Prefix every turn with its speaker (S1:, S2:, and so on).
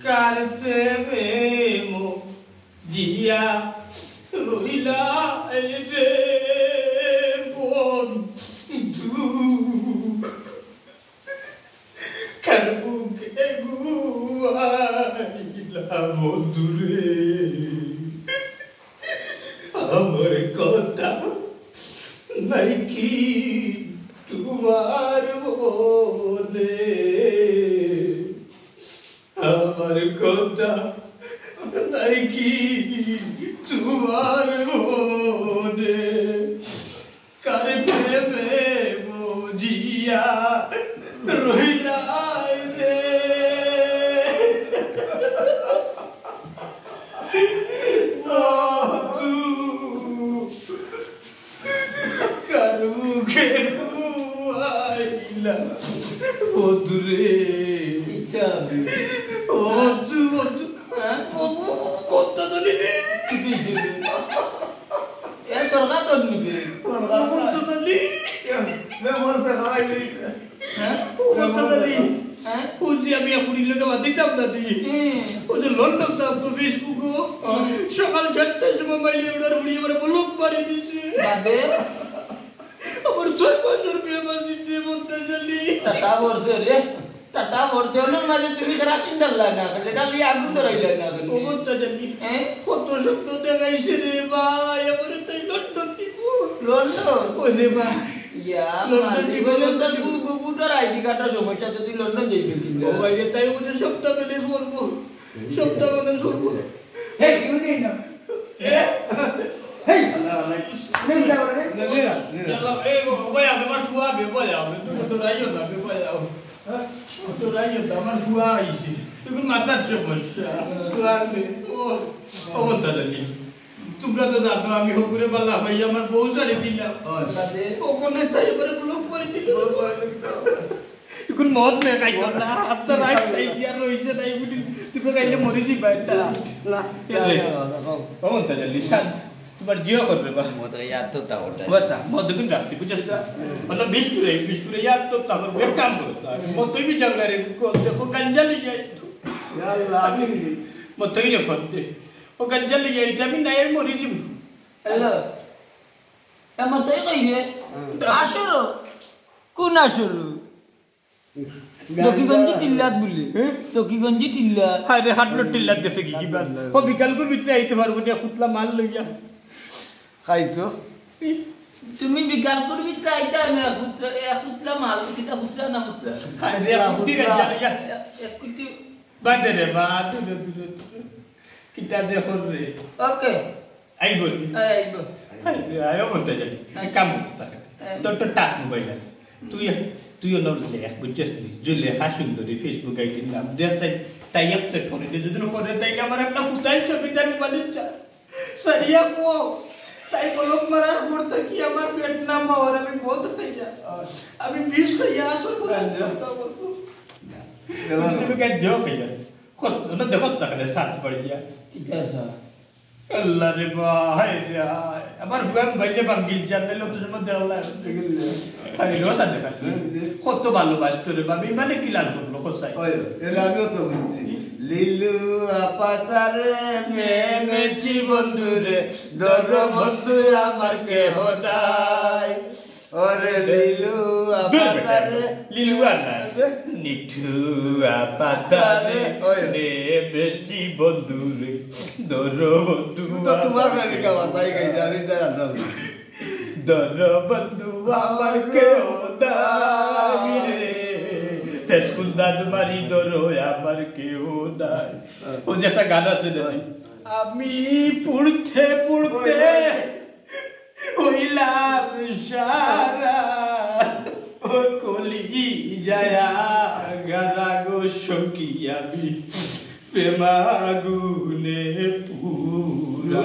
S1: কারতে মো জিয়া রইলা রে বন্ধু কারবুকে গুয়াইলা বন্ধুরে আমার কথা নাই কি তোমার মনে আমার কথা নাই কি তোমার মনে কার প্রেমে বুঝিয়া রইলা রে কার মুখে আইলা বন্ধুরে সকাল 4টার সময় মাইলে ওটার বুড়ি আমার ব্লক মারি দিচ্ছে আমার 6-5 রুপিয়া বাজি দিয়ে বলতে চলি
S2: টাটা বলছে রে টাটা বলছে ওর মাঝে তুমি তারা সিন্ডাল লাগনা আসলে এটা লিয়ে আগুন ধরাই লাগনা আসলে
S1: ও বলতে চলি কত স্বপ্ন দেখাইছে রে ভাই আমার তাই লন্ডন দিব
S2: লন্ডন
S1: ওরে ভাই
S2: ইয়া লন্ডন বলে তো বুটার আইডি কার্ডের সমস্যা যদি লন্ডন যাইবে কিন্তু
S1: ও ভাই তাই ওদের সপ্তাহ মেলে করবো সপ্তাহ মেলে করবো
S3: Hey, you need no. Hey, nem da hora, né?
S1: চলো এই ভাই আমার ফুয়া বে বলে আমি তো রাইও না বে বলে তো রাইও তো আমার ফুয়া আইছে তুমি মাথার সমস্যা ও বলতে চলি তোমরা তো জানো আমি হকুরে পাল্লা ভাই আমার বউ ছাড়ি দিলাম ওখানে তাই করে ব্লক করে দিল এখন মদ মে খাই না আপনার রাইট তাই ইয়ার রইছে তাই বুঝি তুমি খাইলে মরে যাবে এটা
S3: না
S1: ও বলতে চলি শান্ত তোমার জিও করবে বা
S2: মত ইয়ার তো তা ওটা
S1: বস মদ গুণ রাখছি বুঝছ না मतलब 20 पूरे यार तो ता एक काम करो मत तो भी झगड़ा रे को देखो गंजा ले जाए
S3: yalla
S1: मत तो ही ले फटते वो गंजा ले जाए जमीन नहीं मरी जिम
S2: হ্যালো এমন তাই কইবে আসরো কোন আসরো তকিগঞ্জি টিল্লাত বলি তকিগঞ্জি টিল্লাত
S1: अरे हाथ लो टिल्लत कैसे की बात वो बिकल को बितरे आई तो बार वो कुतला माल लइया
S3: খাইতো
S2: তুমি বিকাল করবি ট্রাইটা না পুত্রা মাল কিটা পুত্রা না পুত্রা
S1: अरे कुत्ती गंजा लिया
S2: এক কুটি
S1: बात रे बात कितना दे हो रे
S2: ওকে
S1: आई बोल
S2: আইবো
S1: अरे आयो बोलते चली एक काम करता तो टास्क मोबाइल है तू ये नोट ले बुझस जो ले सुंदरी फेसबुक आईडी नाम देसाई टाई अप सेट করে দিয়ে যদি করে তাইলে আমার একটা ফুটাই ছবিটা আমি বানিয়েছি সরিয়া কো তাই বলক মারার পড়তে কি আমার পেট না মার আমি বহুত খাই যা আমি 20 খাইয়া আসল করে করতে বলবো তুমি কে জো খাইয়া কত না দেখো তাহলে সাথ পড় গিয়া
S2: ঠিক আছে
S1: আল্লাহ রে ভাই রে আমার ফুয়াম বাইরে বাঙ্গিল জানলে লোক তো মধ্যে আল্লাহ খালি রোসা দেখা কত ভালোবাসতো রে বাবা মানে কি লাল করলো কোসাই
S3: ওই এর আমিও তো বলছি লিলু আপাতারে মেনেছি বন্ধুরে দর বন্ধু আমার কে হদাই ওরে লিলু আপাতারে
S1: লিলু আনা নিঠু আপাতারে মেনেছি বন্ধুরে দর বন্ধু
S3: তো তোমার লাগে কা বাতাই গই আমি জানো
S1: দর বন্ধু আমার কে হদাই রে তেসকুন্দাদ মারি দরো আমার কেউ নাই ও যেটা গান আছে আমি পড়তে পড়তে হইলাম সারা ও কলি যায়া গারা গো সখী আমি প্রেমাগুনে পুরা